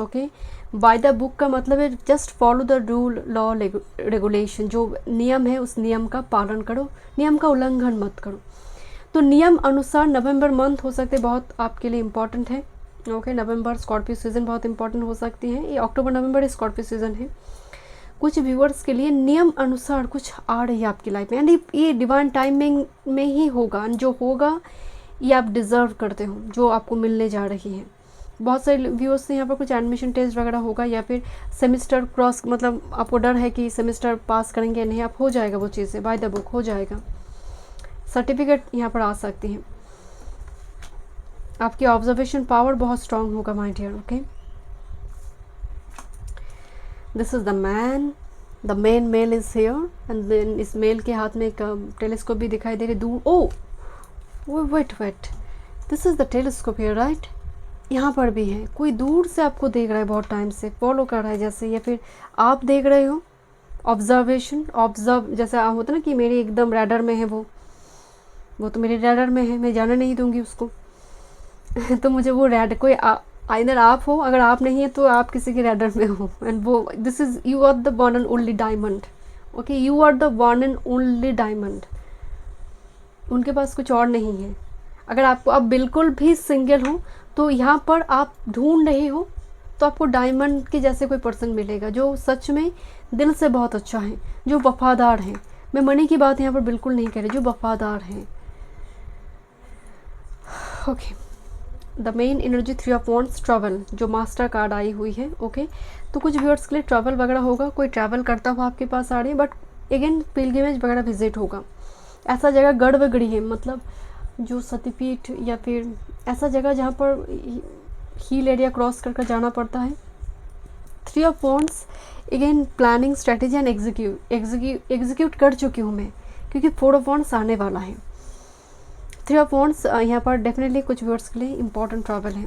ओके, बाय द बुक का मतलब है just follow the rule, law, regulation, जो नियम है उस नियम का पालन करो, नियम का उल्लंघन मत करो। तो नियम अनुसार नवंबर मंथ हो सकते बहुत आपके लिए इम्पॉर्टेंट है। ओके, नवंबर स्कॉर्पियो सीज़न बहुत इंपॉर्टेंट हो सकती है। ये अक्टूबर नवंबर स्कॉर्पियो सीज़न है। कुछ व्यूअर्स के लिए नियम अनुसार कुछ आ रही है आपकी लाइफ में, एंड ये डिवाइन टाइमिंग में ही होगा, जो होगा ये आप डिज़र्व करते हो, जो आपको मिलने जा रही है। बहुत सारे व्यूअर्स से यहाँ पर कुछ एडमिशन टेस्ट वगैरह होगा, या फिर सेमिस्टर क्रॉस, मतलब आपको डर है कि सेमिस्टर पास करेंगे या नहीं, आप हो जाएगा वो चीज़ें, बाय द बुक हो जाएगा। सर्टिफिकेट यहाँ पर आ सकती हैं। आपकी ऑब्जर्वेशन पावर बहुत स्ट्रांग होगा my dear. Okay, this is the man, the main male is here, and then इस मेल के हाथ में एक टेलीस्कोप भी दिखाई दे रही दूर। Oh wait, this is the telescope here, right? यहाँ पर भी है, कोई दूर से आपको देख रहा है, बहुत टाइम से फॉलो कर रहा है जैसे, या फिर आप देख रहे हो। ऑब्जर्वेशन, ऑब्जर्व, जैसे होता ना कि मेरी एकदम रैडर में है, वो तो मेरे रैडर में है, मैं जाने नहीं दूंगी उसको तो मुझे वो रैड, कोई आइदर आप हो, अगर आप नहीं है तो आप किसी के रैडर में हो, एंड वो this is, you are the one and only diamond. Okay, you are the one and only diamond, उनके पास कुछ और नहीं है। अगर आपको, आप बिल्कुल भी सिंगल हो तो यहाँ पर आप ढूंढ रहे हो, तो आपको डायमंड के जैसे कोई पर्सन मिलेगा, जो सच में दिल से बहुत अच्छा है, जो वफादार है। मैं मनी की बात यहाँ पर बिल्कुल नहीं कह रही, जो वफादार है। Okay, the main energy 3 of wands, travel, जो मास्टर कार्ड आई हुई है। ओके, तो कुछ व्यूअर्स के लिए ट्रैवल वगैरह होगा, कोई ट्रैवल करता हुआ आपके पास आ रही है, बट अगेन पिलग्रिमेज वगैरह विजिट होगा। ऐसा जगह गढ़ है, मतलब जो सतीपीठ, या फिर ऐसा जगह जहाँ पर हील एरिया क्रॉस कर जाना पड़ता है। 3 of wands, again planning, strategy and execute कर चुकी हूँ मैं, क्योंकि 4 ऑफ वॉन्ड्स आने वाला है। 3 ऑफ वॉन्ड्स यहाँ पर डेफिनेटली कुछ व्यूअर्स के लिए इंपॉर्टेंट ट्रैवल है।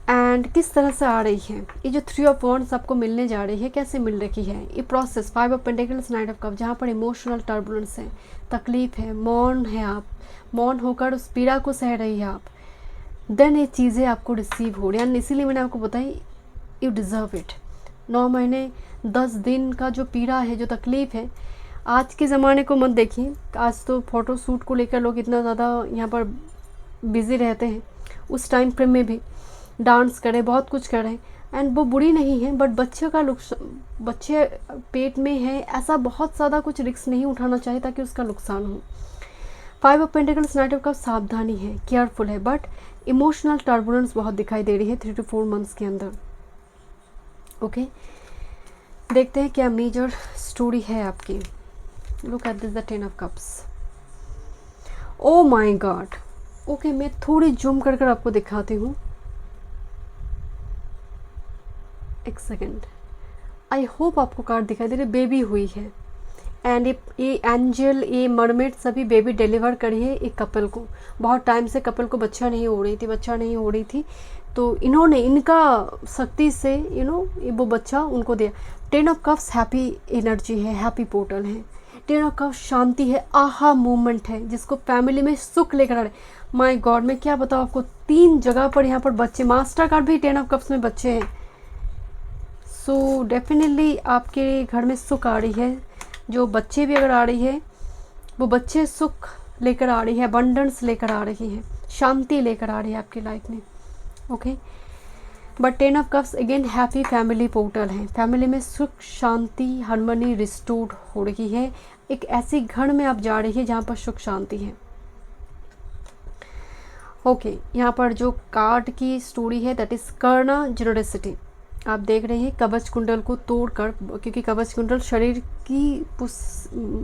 एंड किस तरह से आ रही है ये जो 3 ऑफ वॉन्ड्स आपको मिलने जा रही है, कैसे मिल रही है ये process. 5 of pentacles, knight of cup, जहाँ पर इमोशनल टर्बुलेंस है, तकलीफ है, मौन है, आप मौन होकर उस पीड़ा को सह रही है आप, देन ये चीज़ें आपको रिसीव हो रही हैं। इसीलिए मैंने आपको बताई, यू डिज़र्व इट। 9 महीने 10 दिन का जो पीड़ा है, जो तकलीफ़ है, आज के ज़माने को मत देखिए, आज तो फ़ोटो शूट को लेकर लोग इतना ज़्यादा यहाँ पर बिज़ी रहते हैं। उस टाइम फ्रेम में भी डांस करें, बहुत कुछ करें, एंड वो बुरी नहीं है, बट बच्चे का बच्चे पेट में है, ऐसा बहुत ज़्यादा कुछ रिस्क नहीं उठाना चाहिए ताकि उसका नुकसान हो। 5 of pentacles, knight of cup, सावधानी है, केयरफुल है, बट इमोशनल टर्बुलेंस बहुत दिखाई दे रही है 3 to 4 मंथ्स के अंदर। ओके, देखते हैं क्या मेजर स्टोरी है आपकी। Look at this, the 10 of cups. Oh my God. Okay, मैं थोड़ी जूम कर आपको दिखाती हूँ, एक सेकेंड। आई होप आपको कार्ड दिखाई दे रही, बेबी हुई है, एंड ये एंजल, ये मरमेड सभी बेबी डिलीवर करी है एक कपल को। बहुत टाइम से कपल को बच्चा नहीं हो रही थी, तो इन्होंने इनका शक्ति से वो बच्चा उनको दिया। 10 ऑफ कप्स हैप्पी एनर्जी है, हैप्पी पोर्टल है। 10 ऑफ कप्स शांति है, आहा मूवमेंट है, जिसको फैमिली में सुख लेकर आ रहे। माय गॉड, मैं क्या बताऊँ आपको, 3 जगह पर यहाँ पर बच्चे, मास्टर कार्ड भी 10 ऑफ कप्स में बच्चे हैं। सो डेफिनेटली आपके घर में सुख आ रही है। जो बच्चे भी अगर आ रही है, वो बच्चे सुख लेकर आ रही है, अबंडेंस लेकर आ रही है, शांति लेकर आ रही है आपकी लाइफ में। Okay, but 10 of cups again happy family portal है। फैमिली में सुख, शांति, हार्मनी रिस्टोर्ड हो रही है। एक ऐसी घर में आप जा रही है जहाँ पर सुख शांति है। ओके, यहाँ पर जो कार्ड की स्टोरी है दैट इज कर्ण जेनरसिटी। आप देख रहे हैं कवच कुंडल को तोड़कर, क्योंकि कवच कुंडल शरीर की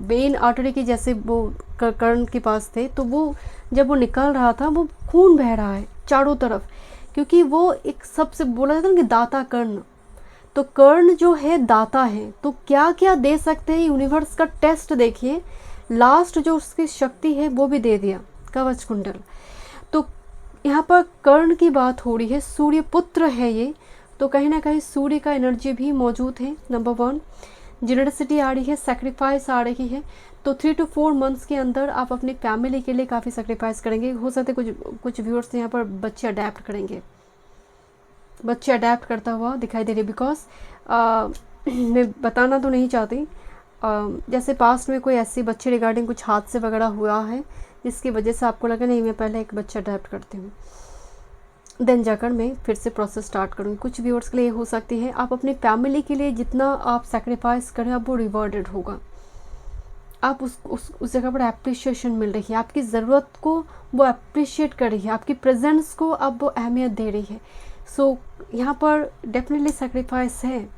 वेन आर्टरी की जैसे वो कर्ण के पास थे, तो वो जब वो निकल रहा था वो खून बह रहा है चारों तरफ, क्योंकि वो एक सबसे बोला जाता है ना कि दाता कर्ण। तो कर्ण जो है दाता है, तो क्या क्या दे सकते हैं यूनिवर्स का टेस्ट देखिए। लास्ट जो उसकी शक्ति है वो भी दे दिया कवच कुंडल। तो यहाँ पर कर्ण की बात हो रही है, सूर्य पुत्र है ये, तो कहीं ना कहीं सूर्य का एनर्जी भी मौजूद है। नंबर 1 जेनरसिटी आ रही है, सेक्रीफाइस आ रही है। तो 3 to 4 मंथ्स के अंदर आप अपनी फैमिली के लिए काफ़ी सेक्रीफाइस करेंगे। हो सकता है कुछ व्यूअर्स यहाँ पर बच्चे अडेप्ट करेंगे, बच्चे अडेप्ट करता हुआ दिखाई दे रहे। बिकॉज मैं बताना तो नहीं चाहती, जैसे पास्ट में कोई ऐसे बच्चे रिगार्डिंग कुछ हादसे वगैरह हुआ है जिसकी वजह से आपको लगा नहीं मैं पहले एक बच्चा अडेप्ट करती हूँ, देन जाकर मैं फिर से प्रोसेस स्टार्ट करूँगी। कुछ व्यूअर्स के लिए हो सकती है आप अपनी फैमिली के लिए जितना आप सेक्रीफाइस करें आप वो रिवॉर्डेड होगा। आप उस जगह पर एप्रिशिएशन मिल रही है, आपकी ज़रूरत को वो अप्रिशिएट कर रही है, आपकी प्रेजेंस को अब वो अहमियत दे रही है। सो यहाँ पर डेफिनेटली सेक्रीफाइस है।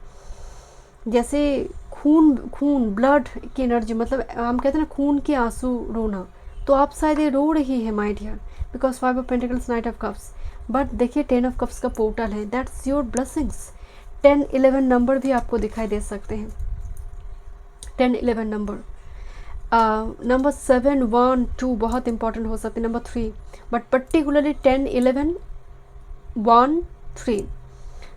जैसे खून ब्लड की एनर्जी, मतलब हम कहते हैं ना खून के आंसू रोना, तो आप शायद ये रो रही है my dear, because 5 of pentacles, knight of cups. But देखिए 10 ऑफ कप्स का पोर्टल है, दैट्स योर ब्लेसिंग्स। 10-11 नंबर भी आपको दिखाई दे सकते हैं। 10-11 नंबर 7, 1, 2 बहुत इंपॉर्टेंट हो सकते हैं। Number 3, but particularly 10, 11, 1, 3।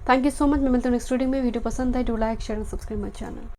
Thank you so much. मैं मिलता हूँ नेक्स्ट रीडिंग में। वीडियो पसंद है तो like share and subscribe my channel.